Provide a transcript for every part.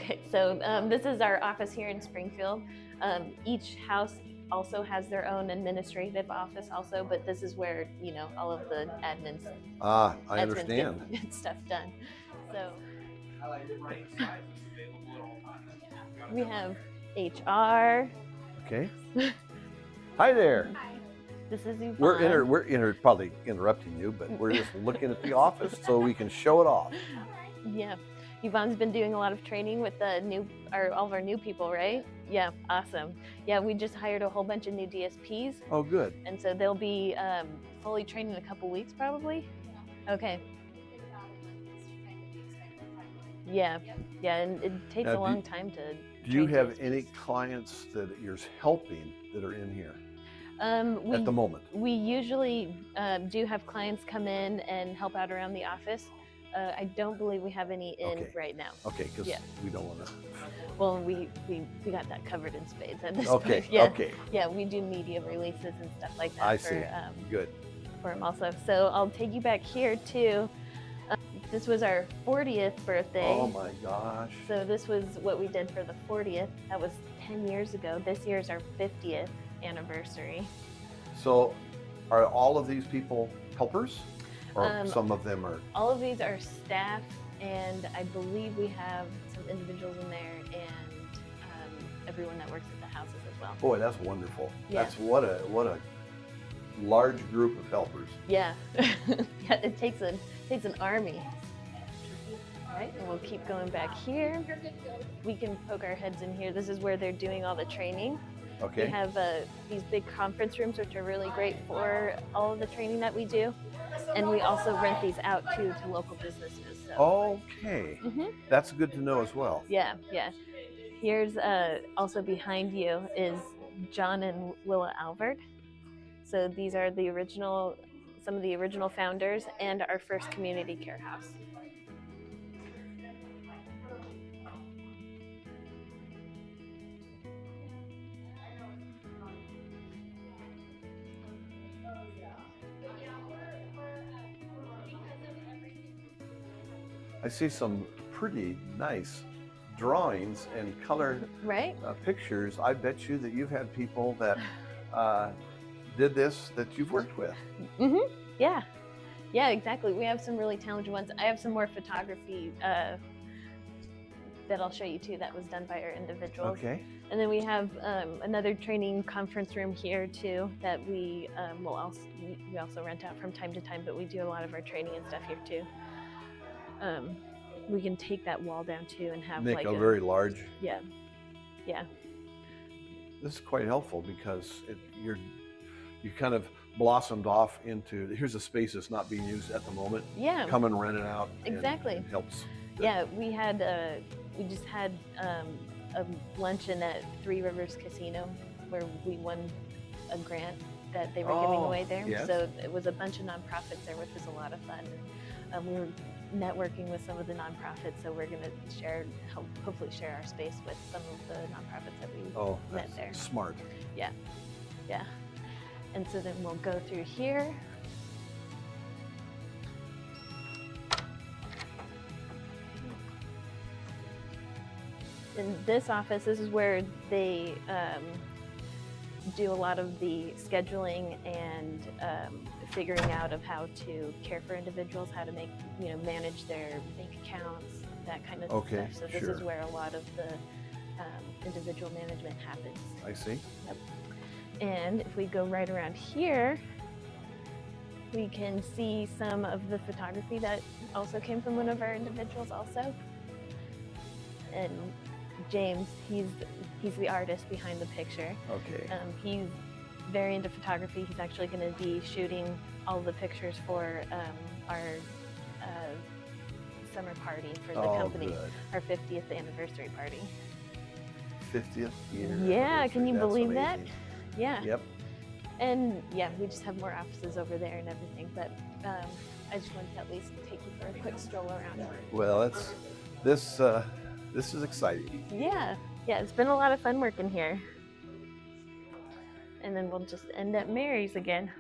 Okay, so this is our office here in Springfield. Each house also has their own administrative office also, but this is where, you know, all of the admin I understand. get stuff done. So we have HR. Okay. Hi there. This is Yvonne. We're probably interrupting you, but we're just looking at the office so we can show it off. Yeah, Yvonne's been doing a lot of training with all of our new people, right? Yeah, awesome. Yeah, we just hired a whole bunch of new DSPs. Oh, good. And so they'll be fully trained in a couple weeks, probably. Okay. Yeah, yeah, and it takes a long time to. Do you have any clients that you're helping that are in here at the moment? We usually do have clients come in and help out around the office. I don't believe we have any in right now. Okay, because we don't want to. Well, we got that covered in spades at this point. Yeah. Okay. Yeah, we do media releases and stuff like that. I see. Good. For them also. So I'll take you back here too. This was our 40th birthday. Oh my gosh. So this was what we did for the 40th. That was 10 years ago. This year's our 50th anniversary. So are all of these people helpers? Or some of them are? All of these are staff, and I believe we have some individuals in there and everyone that works at the houses as well. Boy, that's wonderful. Yeah. That's what a large group of helpers. Yeah. Yeah, it takes an army. All right, and we'll keep going back here. We can poke our heads in here. This is where they're doing all the training. Okay. We have these big conference rooms, which are really great for all of the training that we do. And we also rent these out to local businesses. So. Okay. That's good to know as well. Yeah, yeah. Here's also behind you is John and Willa Alvord. So these are some of the original founders and our first community care house. I see some pretty nice drawings and color pictures. I bet you that you've had people that did this that you've worked with. Yeah, yeah, exactly. We have some really talented ones. I have some more photography that I'll show you too that was done by our individuals. Okay. And then we have another training conference room here too that we also rent out from time to time, but we do a lot of our training and stuff here too. We can take that wall down too and have make a very large. Yeah, yeah. This is quite helpful because you kind of blossomed off into here's a space that's not being used at the moment. Yeah. Come and rent it out. Exactly. And helps. Yeah, we just had a luncheon at Three Rivers Casino where we won a grant that they were giving away there. Yes. So it was a bunch of nonprofits there, which was a lot of fun. We were networking with some of the nonprofits, so we're going to hopefully share our space with some of the nonprofits that we met there. Smart. Yeah, yeah. And so then we'll go through here. In this office, this is where they do a lot of the scheduling and figuring out of how to care for individuals, how to manage their bank accounts, that kind of stuff. So this is where a lot of the individual management happens. I see. Yep. And if we go right around here, we can see some of the photography that also came from one of our individuals also. And James, he's the artist behind the picture. Okay. He's very into photography. He's actually going to be shooting all the pictures for our summer party for the company, our 50th anniversary party. 50th year. Yeah, can you believe that? Yeah. Yep. And yeah, we just have more offices over there and everything, but I just wanted to at least take you for a quick stroll around. Well, this is exciting. Yeah, yeah, it's been a lot of fun working here. And then we'll just end at Mary's again.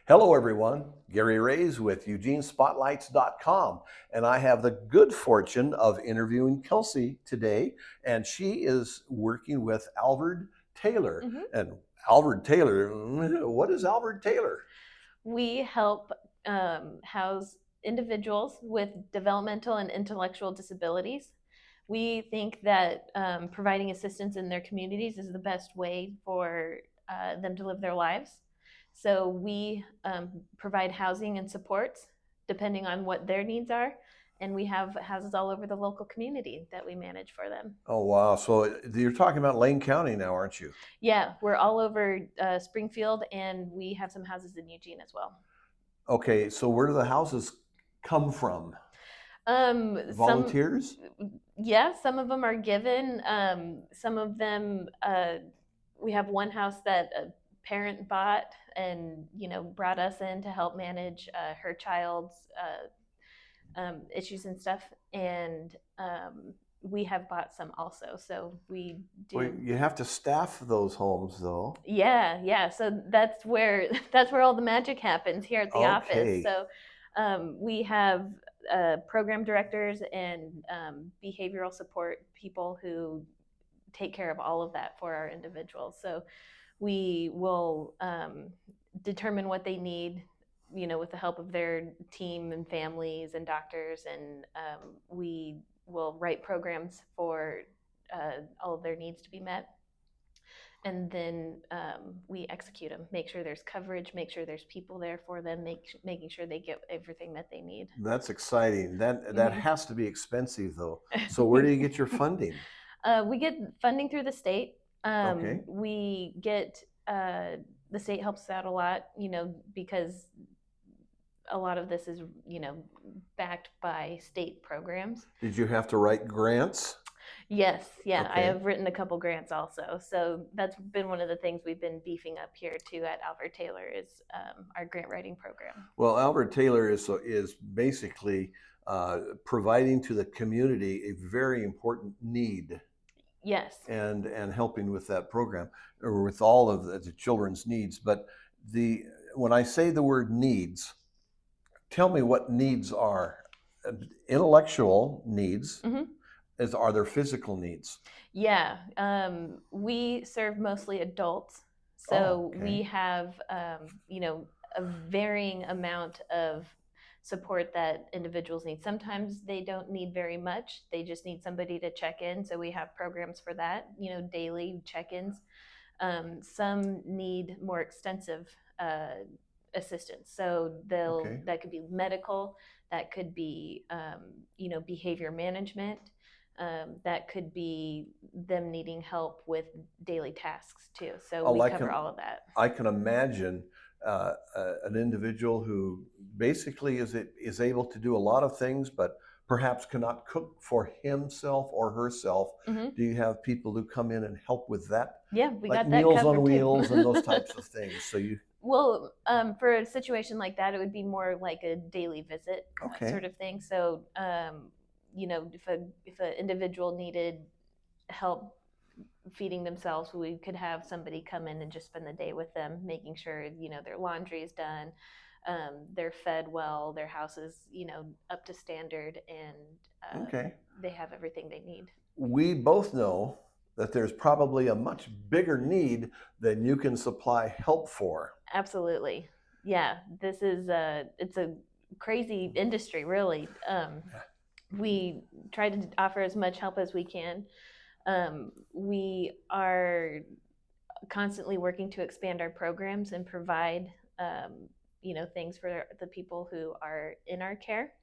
Hello, everyone. Gary Rays with EugeneSpotlights.com. And I have the good fortune of interviewing Kelsey today. And she is working with Alvord Taylor. Mm-hmm. And Alvord Taylor, what is Alvord Taylor? We help house individuals with developmental and intellectual disabilities. We think that providing assistance in their communities is the best way for them to live their lives. So we provide housing and supports depending on what their needs are. And we have houses all over the local community that we manage for them. Oh, wow. So you're talking about Lane County now, aren't you? Yeah, we're all over Springfield, and we have some houses in Eugene as well. Okay, so where do the houses come from? Volunteers? Some of them are given. Some of them, we have one house that a parent bought and brought us in to help manage her child's issues and stuff, and we have bought some also. So we do. Well, you have to staff those homes, though. Yeah. So that's where all the magic happens here at the office. So we have program directors and behavioral support people who take care of all of that for our individuals. So we will determine what they need, with the help of their team and families and doctors, and we will write programs for all of their needs to be met. And then we execute them, make sure there's coverage, make sure there's people there for them, making sure they get everything that they need. That's exciting. That has to be expensive, though. So where do you get your funding? We get funding through the state. Okay. We get the state helps us out a lot, because a lot of this is backed by state programs. Did you have to write grants? Yes, yeah, okay. I have written a couple grants also. So that's been one of the things we've been beefing up here too at Alvord Taylor is our grant writing program. Well, Alvord Taylor is basically providing to the community a very important need. Yes. And helping with that program or with all of the children's needs. But when I say the word needs, tell me what needs are. Intellectual needs. Mm-hmm. Are there physical needs? Yeah, we serve mostly adults, so we have a varying amount of support that individuals need. Sometimes they don't need very much; they just need somebody to check in. So we have programs for that, daily check-ins. Some need more extensive assistance, so that could be medical, that could be behavior management. That could be them needing help with daily tasks too. So we cover all of that. I can imagine an individual who basically is able to do a lot of things, but perhaps cannot cook for himself or herself. Mm-hmm. Do you have people who come in and help with that? Yeah, we like got that Meals covered on Wheels too. And those types of things. So you. Well, for a situation like that, it would be more like a daily visit sort of thing. So. If an individual needed help feeding themselves, we could have somebody come in and just spend the day with them, making sure their laundry is done, they're fed well, their house is up to standard, and they have everything they need. We both know that there's probably a much bigger need than you can supply help for. Absolutely, yeah. This is it's a crazy industry, really. We try to offer as much help as we can. We are constantly working to expand our programs and provide, things for the people who are in our care.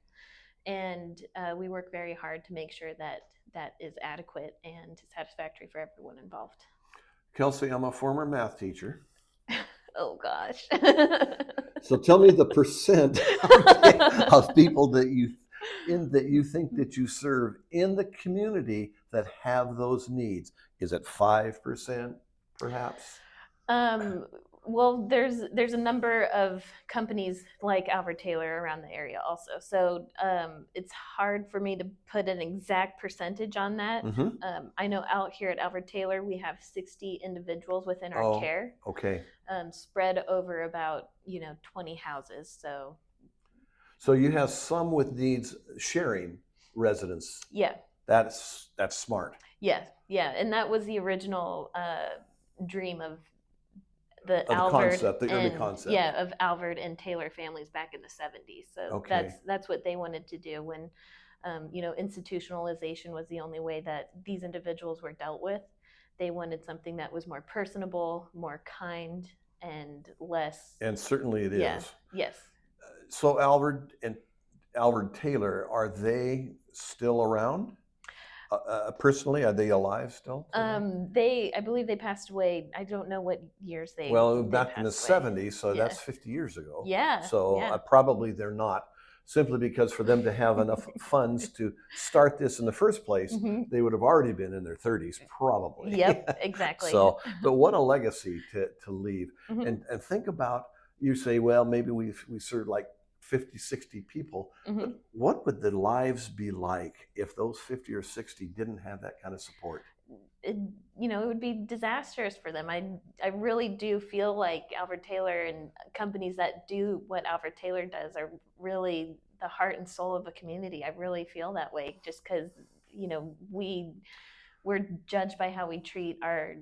And we work very hard to make sure that that is adequate and satisfactory for everyone involved. Kelsey, I'm a former math teacher. Oh, gosh. So tell me the percent of people that you think that you serve in the community that have those needs. Is it 5%, perhaps? Well, there's a number of companies like Alvord Taylor around the area also. So it's hard for me to put an exact percentage on that. I know out here at Alvord Taylor, we have 60 individuals within our care. Okay. Spread over about 20 houses. So you have some with needs sharing residents. Yeah. That's smart. Yeah, and that was the original dream of the early and concept. of Alvord and Taylor families back in the 70s. So okay. that's what they wanted to do when institutionalization was the only way that these individuals were dealt with. They wanted something that was more personable, more kind, and less. And certainly it is. Yes. So Alvord Taylor, are they still around? Personally, are they alive still? I believe they passed away. I don't know what years they. Well, they back in the '70s, so that's 50 years ago. Yeah. So probably they're not, simply because for them to have enough funds to start this in the first place, they would have already been in their 30s, probably. Yep, exactly. So, but what a legacy to leave. And think about, you say, well, maybe we served like 50, 60 people. But what would the lives be like if those 50 or 60 didn't have that kind of support? It would be disastrous for them. I really do feel like Alvord Taylor and companies that do what Alvord Taylor does are really the heart and soul of a community. I really feel that way, just because we're judged by how we treat our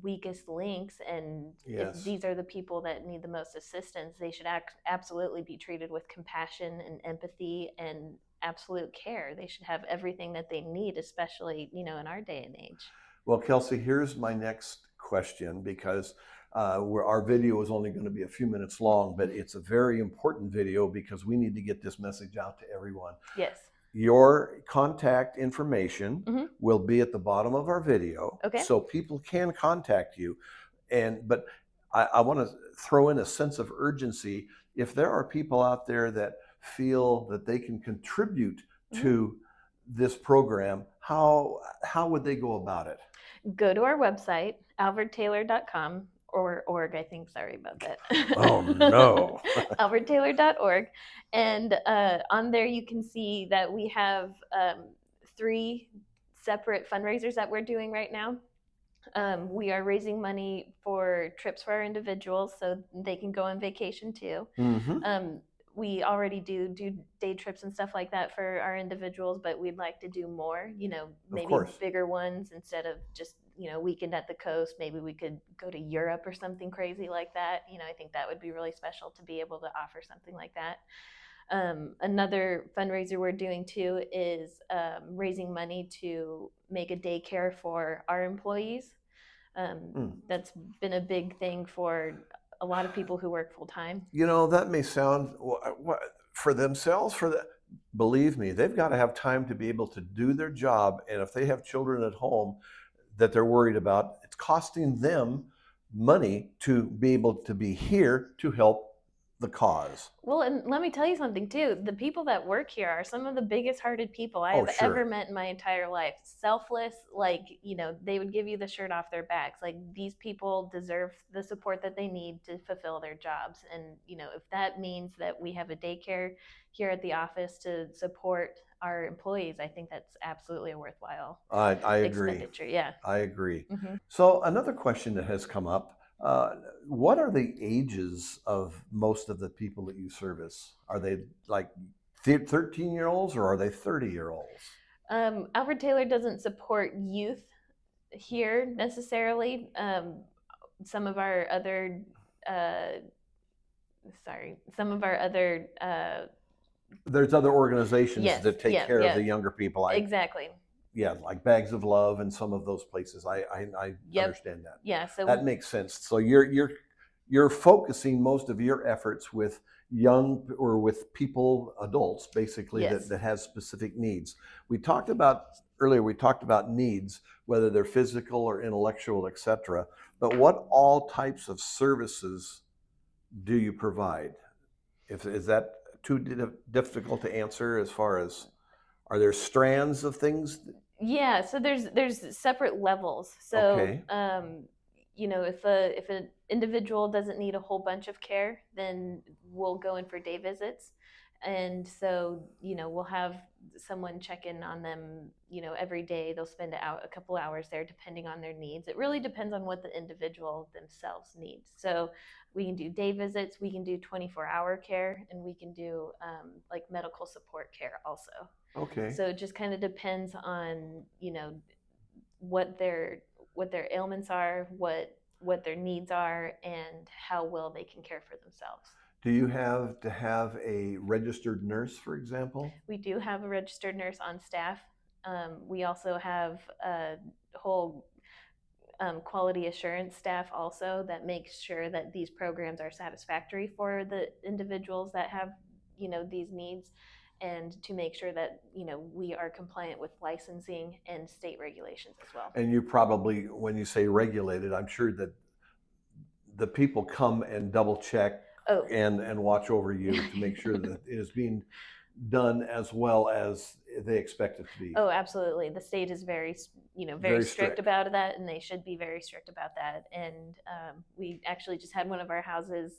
weakest links, and if these are the people that need the most assistance, they should absolutely be treated with compassion and empathy and absolute care. They should have everything that they need, especially in our day and age. Well, Kelsey, here's my next question, because our video is only going to be a few minutes long, but it's a very important video because we need to get this message out to everyone. Yes. Your contact information will be at the bottom of our video, so people can contact you. But I want to throw in a sense of urgency. If there are people out there that feel that they can contribute to this program, how would they go about it? Go to our website, alvordtaylor.com. Or org, I think. Sorry about that. Oh no. alvordtaylor.org. And on there you can see that we have 3 separate fundraisers that we're doing right now. We are raising money for trips for our individuals so they can go on vacation too. We already do day trips and stuff like that for our individuals, but we'd like to do more, maybe bigger ones instead of just, weekend at the coast. Maybe we could go to Europe or something crazy like that. I think that would be really special to be able to offer something like that. Another fundraiser we're doing too is raising money to make a daycare for our employees. That's been a big thing for a lot of people who work full time. That may sound for themselves, believe me, they've got to have time to be able to do their job. And if they have children at home that they're worried about, it's costing them money to be able to be here to help the cause. Well, and let me tell you something too. The people that work here are some of the biggest hearted people I have ever met in my entire life. Selfless, they would give you the shirt off their backs. Like, these people deserve the support that they need to fulfill their jobs. And, if that means that we have a daycare here at the office to support our employees, I think that's absolutely a worthwhile expenditure. Yeah. I agree. So another question that has come up, what are the ages of most of the people that you service? Are they like 13-year-olds or are they 30-year-olds? Alvord Taylor doesn't support youth here necessarily. Some of our other there's other organizations that take care of the younger people. Exactly. Yeah, like Bags of Love and some of those places. I understand that. Yeah, so that makes sense. So you're focusing most of your efforts with young or with people, adults basically, that has specific needs. We talked about needs, whether they're physical or intellectual, etc. But what all types of services do you provide? Is that too difficult to answer as far as, are there strands of things? Yeah, so there's separate levels. So if an individual doesn't need a whole bunch of care, then we'll go in for day visits. And so, we'll have someone check in on them, every day. They'll spend a couple hours there depending on their needs. It really depends on what the individual themselves needs. So we can do day visits, we can do 24-hour care, and we can do like medical support care also. Okay. So it just kind of depends on, what their ailments are, what their needs are, and how well they can care for themselves. Do you have to have a registered nurse, for example? We do have a registered nurse on staff. We also have a whole quality assurance staff also that makes sure that these programs are satisfactory for the individuals that have these needs, and to make sure that we are compliant with licensing and state regulations as well. And you probably, when you say regulated, I'm sure that the people come and double check and watch over you to make sure that it is being done as well as they expect it to be. Oh, absolutely. The state is very strict about that, and they should be very strict about that. And we actually just had one of our houses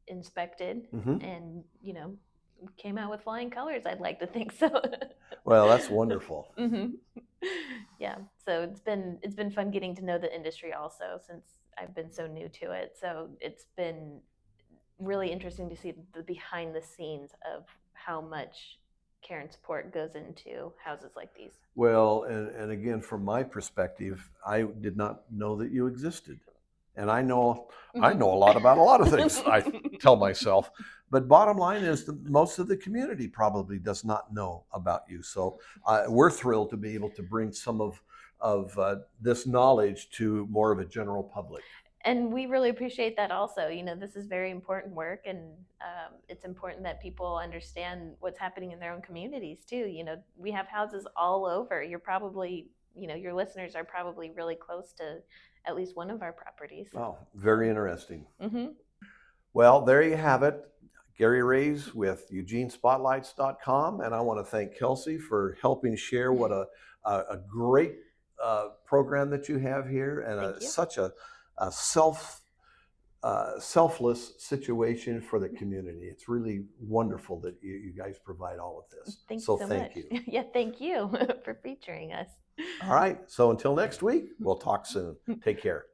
inspected, and came out with flying colors. I'd like to think so. Well, that's wonderful. Yeah, so it's been fun getting to know the industry also, since I've been so new to it. So it's been really interesting to see the behind the scenes of how much care and support goes into houses like these. Well, and again, from my perspective, I did not know that you existed. And I know a lot about a lot of things, I tell myself. But bottom line is that most of the community probably does not know about you. So we're thrilled to be able to bring some of this knowledge to more of a general public. And we really appreciate that also. This is very important work, and it's important that people understand what's happening in their own communities too. We have houses all over. You're probably, your listeners are probably really close to at least one of our properties. Oh, very interesting. Well, there you have it. Gary Rays with EugeneSpotlights.com, and I want to thank Kelsey for helping share what a great program that you have here, and such a selfless situation for the community. It's really wonderful that you guys provide all of this. Thank you. Yeah, thank you for featuring us. All right. So until next week, we'll talk soon. Take care.